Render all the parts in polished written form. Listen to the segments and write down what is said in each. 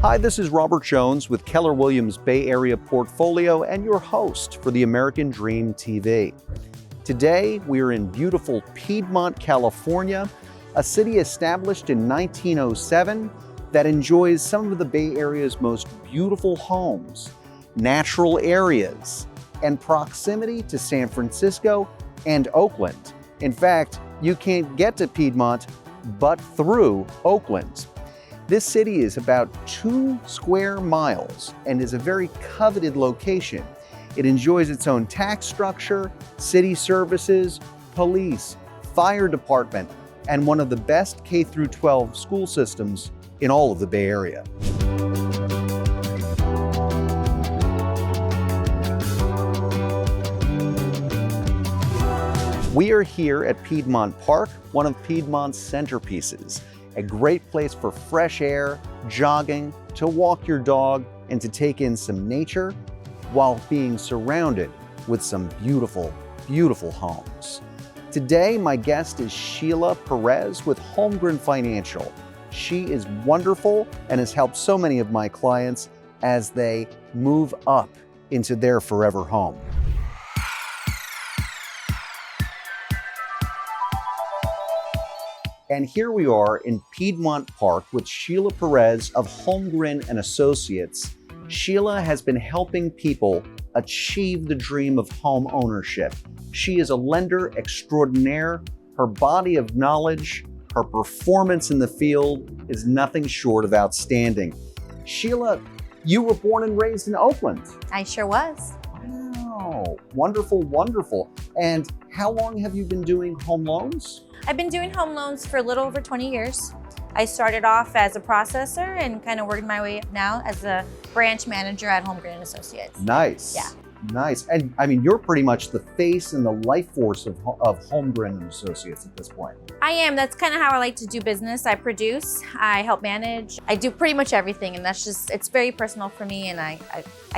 Hi, this is Robert Jones with Keller Williams Bay Area Portfolio and your host for the American Dream TV. Today, we are in beautiful Piedmont, California, a city established in 1907 that enjoys some of the Bay Area's most beautiful homes, natural areas, and proximity to San Francisco and Oakland. In fact, you can't get to Piedmont but through Oakland. This city is about 2 square miles and is a very coveted location. It enjoys its own tax structure, city services, police, fire department, and one of the best K-12 school systems in all of the Bay Area. We are here at Piedmont Park, one of Piedmont's centerpieces. A great place for fresh air, jogging, to walk your dog, and to take in some nature while being surrounded with some beautiful, beautiful homes. Today, my guest is Sheila Perez with Holmgren Financial. She is wonderful and has helped so many of my clients as they move up into their forever home. And here we are in Piedmont Park with Sheila Perez of Holmgren and Associates. Sheila has been helping people achieve the dream of home ownership. She is a lender extraordinaire. Her body of knowledge, her performance in the field is nothing short of outstanding. Sheila, you were born and raised in Oakland. I sure was. Wow, wonderful, wonderful. And how long have you been doing home loans? I've been doing home loans for a little over 20 years. I started off as a processor and kind of worked my way up now as a branch manager at Holmgren and Associates. Nice. Yeah. Nice. And I mean, you're pretty much the face and the life force of Holmgren and Associates at this point. I am. That's kind of how I like to do business. I produce, I help manage, I do pretty much everything, and that's just, it's very personal for me, and I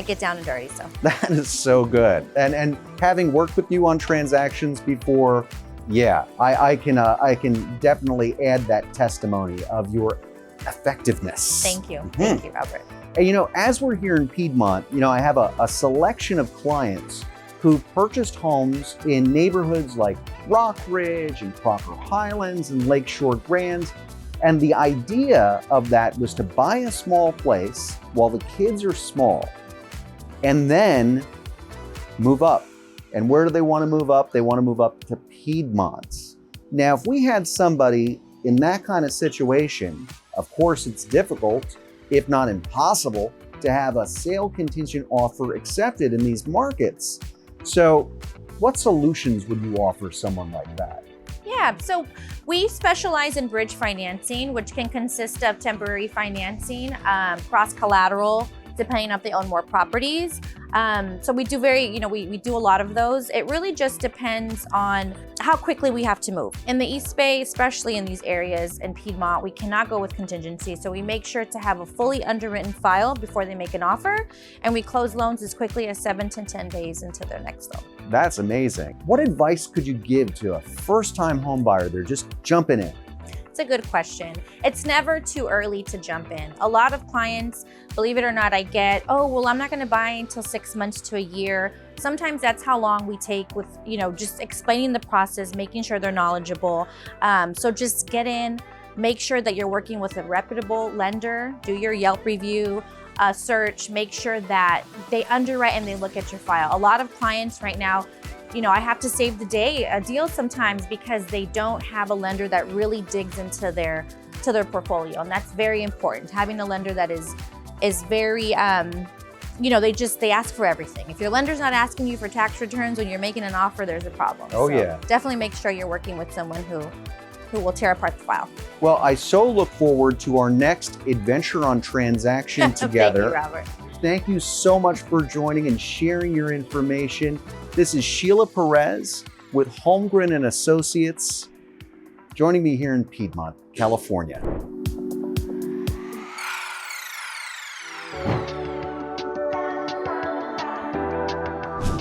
get down and dirty, so. That is so good. And having worked with you on transactions before, yeah, I can definitely add that testimony of your effectiveness. Thank you. Thank you, Robert. And you know, as we're here in Piedmont, you know, I have a selection of clients who purchased homes in neighborhoods like Rockridge and Crocker Highlands and Lakeshore Grand. And the idea of that was to buy a small place while the kids are small and then move up. And where do they want to move up? They want to move up to Piedmont. Now, if we had somebody in that kind of situation, of course it's difficult, if not impossible, to have a sale contingent offer accepted in these markets. So what solutions would you offer someone like that? Yeah, so we specialize in bridge financing, which can consist of temporary financing, cross-collateral, depending on if they own more properties. So we do we do a lot of those. It really just depends on how quickly we have to move. In the East Bay, especially in these areas in Piedmont, we cannot go with contingency. So we make sure to have a fully underwritten file before they make an offer. And we close loans as quickly as 7 to 10 days into their next loan. That's amazing. What advice could you give to a first-time home buyer? They're just jumping in. It's a good question. It's never too early to jump in. A lot of clients, believe it or not, I get, oh, well, I'm not gonna buy until 6 months to a year. Sometimes that's how long we take with, just explaining the process, making sure they're knowledgeable. So just get in, make sure that you're working with a reputable lender, do your Yelp review, search, make sure that they underwrite and they look at your file. A lot of clients right now, I have to save the day a deal sometimes because they don't have a lender that really digs into their portfolio, and that's very important. Having a lender that is very, they ask for everything. If your lender's not asking you for tax returns when you're making an offer, there's a problem. Oh, so yeah. Definitely make sure you're working with someone who will tear apart the file. Well, I so look forward to our next adventure on transaction together. Thank you, Robert. Thank you so much for joining and sharing your information. This is Sheila Perez with Holmgren and Associates, joining me here in Piedmont, California.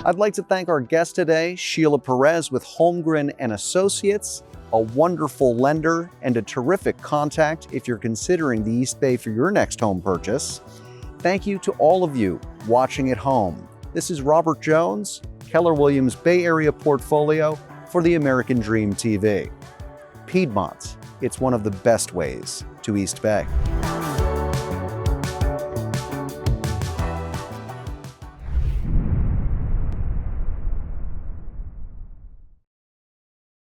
I'd like to thank our guest today, Sheila Perez with Holmgren and Associates. a wonderful lender, and a terrific contact if you're considering the East Bay for your next home purchase. Thank you to all of you watching at home. This is Robert Jones, Keller Williams Bay Area Portfolio for the American Dream TV. Piedmont, it's one of the best ways to East Bay.